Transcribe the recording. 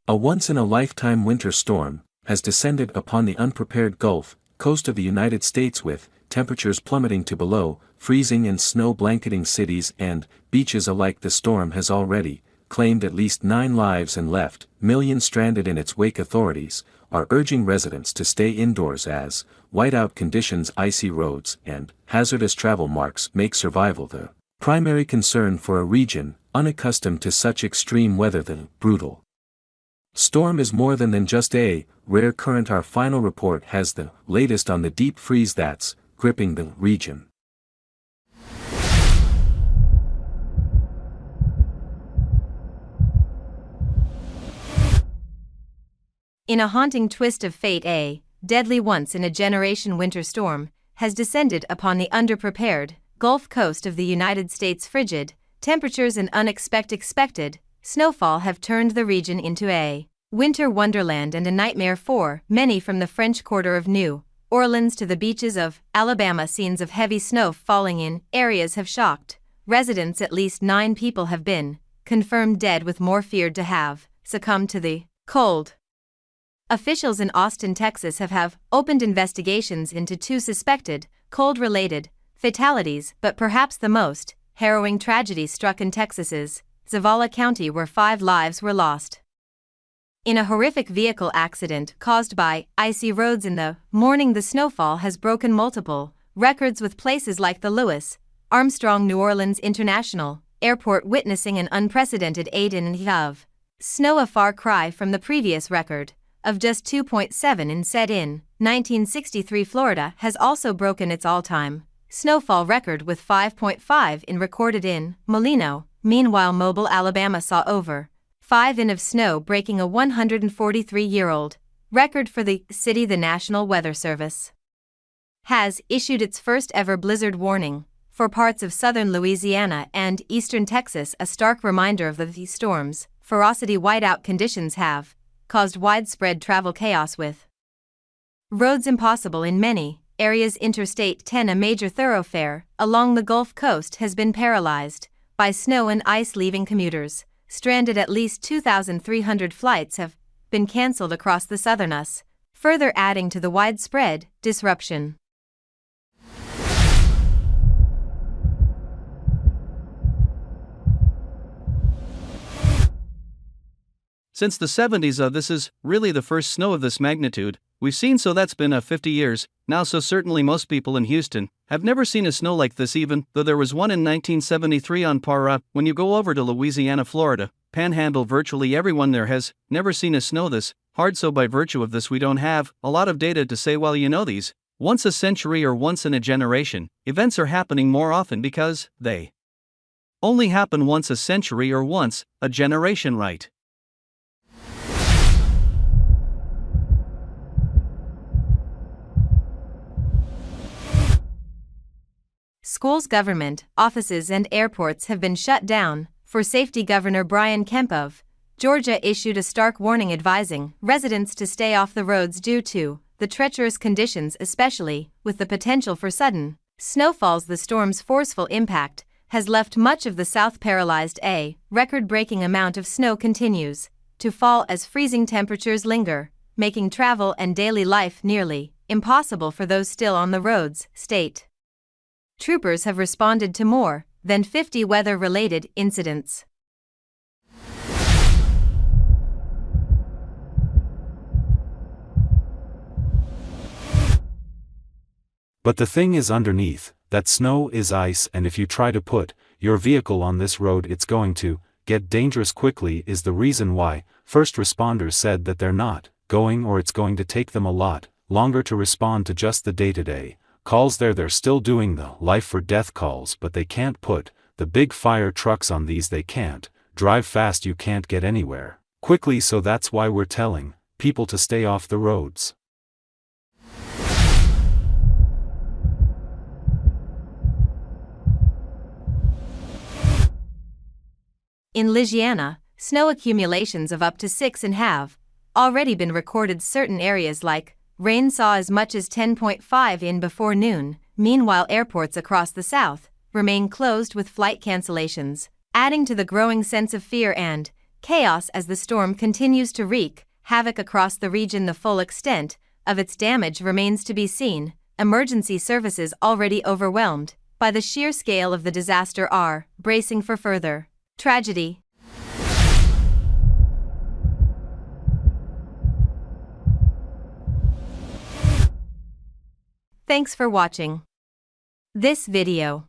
A once-in-a-lifetime winter storm has descended upon the unprepared Gulf Coast of the United States with temperatures plummeting to below freezing and snow blanketing cities and beaches alike. The storm has already claimed at least 9 lives and left millions stranded in its wake. Authorities are urging residents to stay indoors as whiteout conditions, icy roads, and hazardous travel marks make survival the primary concern for a region unaccustomed to such extreme weather. The brutal storm is more than just a rare current. Our final report has the latest on the deep freeze that's gripping the region. In a haunting twist of fate, a deadly once-in-a-generation winter storm has descended upon the underprepared Gulf Coast of the United States. Frigid temperatures and unexpected snowfall have turned the region into a winter wonderland and a nightmare for many. From the French Quarter of New Orleans to the beaches of Alabama, scenes of heavy snow falling in areas have shocked residents. At least 9 people have been confirmed dead, with more feared to have succumbed to the cold. Officials in Austin, Texas have opened investigations into 2 suspected cold-related fatalities, but perhaps the most harrowing tragedy struck in Texas's Zavala County, where 5 lives were lost in a horrific vehicle accident caused by icy roads. In the morning, the snowfall has broken multiple records, with places like the Louis Armstrong New Orleans International Airport witnessing an unprecedented 8 of snow, a far cry from the previous record of just 2.7 in set in 1963. Florida has also broken its all-time snowfall record with 5.5 in recorded in Molino. Meanwhile, Mobile, Alabama saw over 5 in of snow, breaking a 143-year-old record for the city. The National Weather Service has issued its first ever blizzard warning for parts of southern Louisiana and eastern Texas, a stark reminder of the storm's ferocity. Whiteout conditions have caused widespread travel chaos, with roads impossible in many areas. Interstate 10, a major thoroughfare along the Gulf Coast, has been paralyzed by snow and ice, leaving commuters stranded. At least 2,300 flights have been canceled across the southern US, further adding to the widespread disruption. Since the 70s, this is really the first snow of this magnitude we've seen, so that's been 50 years now. So certainly most people in Houston have never seen a snow like this, even though there was one in 1973 on par. When you go over to Louisiana, Florida, Panhandle, virtually everyone there has never seen a snow this hard. So by virtue of this, we don't have a lot of data to say, well, these once a century or once in a generation events are happening more often, because they only happen once a century or once a generation, right? Schools, government offices, and airports have been shut down for safety. Governor Brian Kemp of Georgia issued a stark warning advising residents to stay off the roads due to the treacherous conditions, especially with the potential for sudden snowfalls. The storm's forceful impact has left much of the South paralyzed. A record-breaking amount of snow continues to fall as freezing temperatures linger, making travel and daily life nearly impossible for those still on the roads. State troopers have responded to more than 50 weather-related incidents. But the thing is underneath, that snow is ice, and if you try to put your vehicle on this road, it's going to get dangerous quickly. Is the reason why first responders said that they're not going, or it's going to take them a lot longer to respond to just the day-to-day calls. They're still doing the life or death calls, but they can't put the big fire trucks on these. They can't drive fast, you can't get anywhere quickly, so that's why we're telling people to stay off the roads. In Louisiana, snow accumulations of up to 6 and have already been recorded. Certain areas like Rayne saw as much as 10.5 in before noon. Meanwhile, airports across the South remain closed with flight cancellations, adding to the growing sense of fear and chaos as the storm continues to wreak havoc across the region. The full extent of its damage remains to be seen. Emergency services, already overwhelmed by the sheer scale of the disaster, are bracing for further tragedy. Thanks for watching this video.